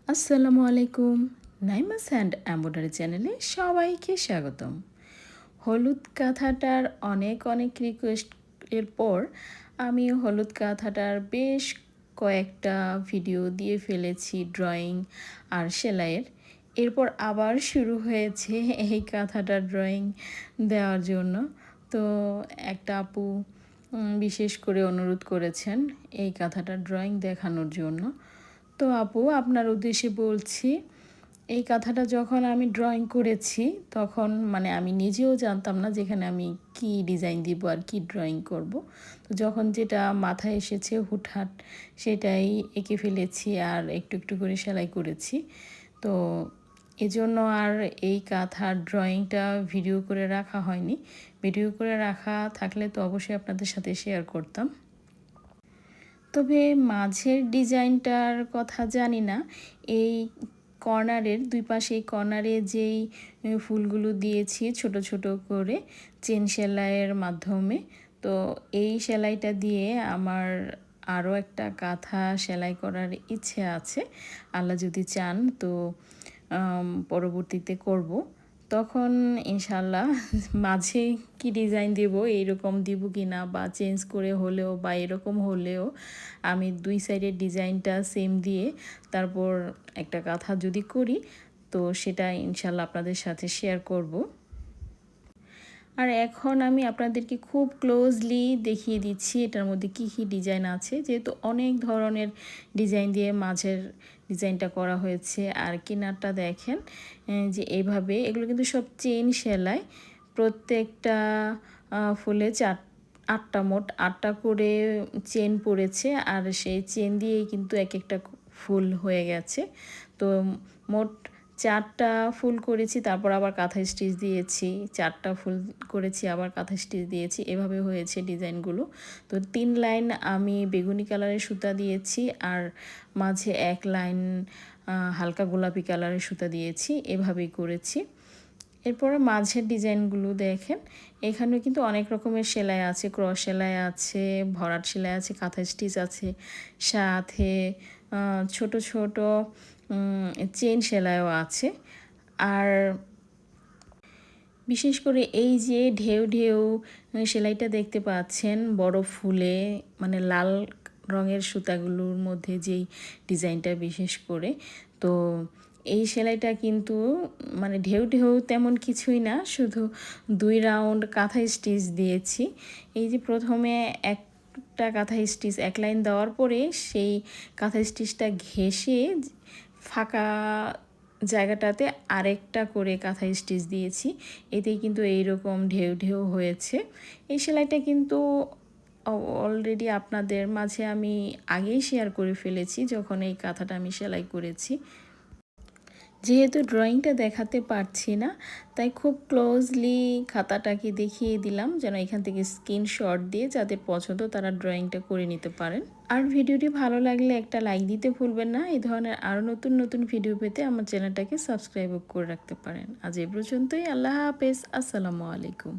আসসালামু আলাইকুম। নাইমাস and embroidery চ্যানেলে সবাইকে স্বাগতম। হলুদ কাঁথাটার অনেক অনেক রিকোয়েস্ট এর পর আমি হলুদ কাঁথাটার বেশ কয়েকটা ভিডিও দিয়ে ফেলেছি, ড্রয়িং আর সেলাইয়ের। এরপর আবার শুরু হয়েছে এই কাঁথাটার ড্রয়িং দেওয়ার জন্য। তো একটা আপু বিশেষ করে অনুরোধ করেছেন এই কাঁথাটার ড্রয়িং দেখানোর জন্য। তো আপু, আপনার উদ্দেশ্যে বলছি, এই কাঁথাটা যখন আমি ড্রয়িং করেছি তখন আমি নিজেও জানতাম না যেখানে আমি কি ডিজাইন দিব আর কি ড্রয়িং করব। তো যখন যেটা মাথায় এসেছে হুটহাট সেটাই এঁকে ফেলেছি আর একটু একটু করে সেলাই করেছি। তো এজন্য আর এই কাঁথার ড্রয়িংটা ভিডিও করে রাখা হয়নি। ভিডিও করে রাখা থাকলে তো অবশ্যই আপনাদের সাথে শেয়ার করতাম। তবে মাঝের ডিজাইনটার কথা জানি না। এই কর্নারের দুই পাশে কর্নারে যেই ফুলগুলো দিয়েছি ছোট ছোট করে চেন সেলাইয়ের মাধ্যমে, তো এই সেলাইটা দিয়ে আমার আরও একটা কাঁথা সেলাই করার ইচ্ছে আছে। আল্লাহ যদি চান তো পরবর্তীতে করব। তখন ইনশাল্লাহ মাঝে কি ডিজাইন দেব, এইরকম দিব কি না, বা চেঞ্জ করে হলেও বা এরকম হলেও আমি দুই সাইডের ডিজাইনটা সেম দিয়ে তারপর একটা কাঁথা যদি করি তো সেটা ইনশাল্লাহ আপনাদের সাথে শেয়ার করব। আর এখন আমি আপনাদেরকে খুব ক্লোজলি দেখিয়ে দিচ্ছি এটার মধ্যে কী কী ডিজাইন আছে, যেহেতু অনেক ধরনের ডিজাইন দিয়ে মাঝের ডিজাইনটা করা হয়েছে। আর কিনারটা দেখেন যে এইভাবে, এগুলো কিন্তু সব চেইন সেলাই। প্রত্যেকটা ফুলে আটটা, মোট 8টা করে চেন পড়েছে আর সেই চেন দিয়েই কিন্তু এক একটা ফুল হয়ে গেছে। তো মোট 4টা ফুল করেছি, তারপর আবার কাঁথা স্টিচ দিয়েছি, 4টা ফুল করেছি, আবার কাঁথা স্টিচ দিয়েছি, এভাবে হয়েছে ডিজাইনগুলো। তো 3 লাইন আমি বেগুনি কালারের সুতা দিয়েছি আর মাঝে 1 লাইন হালকা গোলাপি কালারের সুতা দিয়েছি, এভাবেই করেছি। এরপরে মাঝের ডিজাইনগুলো দেখেন, এখানেও কিন্তু অনেক রকমের সেলাই আছে, ক্রস সেলাই আছে, ভরাট সেলাই আছে, কাঁথা স্টিচ আছে, সাথে ছোট ছোট চেন সেলাইও আছে। আর বিশেষ করে এই যে ঢেউ ঢেউ সেলাইটা দেখতে পাচ্ছেন বড় ফুলে, লাল রঙের সুতাগুলোর মধ্যে যেই ডিজাইনটা বিশেষ করে, তো এই সেলাইটা কিন্তু ঢেউ ঢেউ তেমন কিছুই না, শুধু 2 রাউন্ড কাঁথা স্টিচ দিয়েছি। এই যে প্রথমে একটা কাঁথা স্টিচ 1 লাইন দেওয়ার পরে সেই কাঁথা স্টিচটা ঘেঁষে ফাঁকা জায়গাটাতে আরেকটা করে কাঁথা স্টিচ দিয়েছি, এতেই কিন্তু এইরকম ঢেউ ঢেউ হয়েছে। এই সেলাইটা কিন্তু অলরেডি আপনাদের মাঝে আমি আগেই শেয়ার করে ফেলেছি যখন এই কাঁথাটা আমি সেলাই করেছি। যেহেতু ড্রয়িংটা দেখাতে পারছি না, তাই খুব ক্লোজলি খাতাটাকে দেখিয়ে দিলাম যেন এখান থেকে স্ক্রিনশট দিয়ে যাদের পছন্দ তারা ড্রয়িংটা করে নিতে পারেন। আর ভিডিওটি ভালো লাগলে একটা লাইক দিতে ভুলবেন না। এই ধরনের আরও নতুন নতুন ভিডিও পেতে আমার চ্যানেলটাকে সাবস্ক্রাইব করে রাখতে পারেন। আজ এ পর্যন্তই। আল্লাহ হাফেজ। আসসালামু আলাইকুম।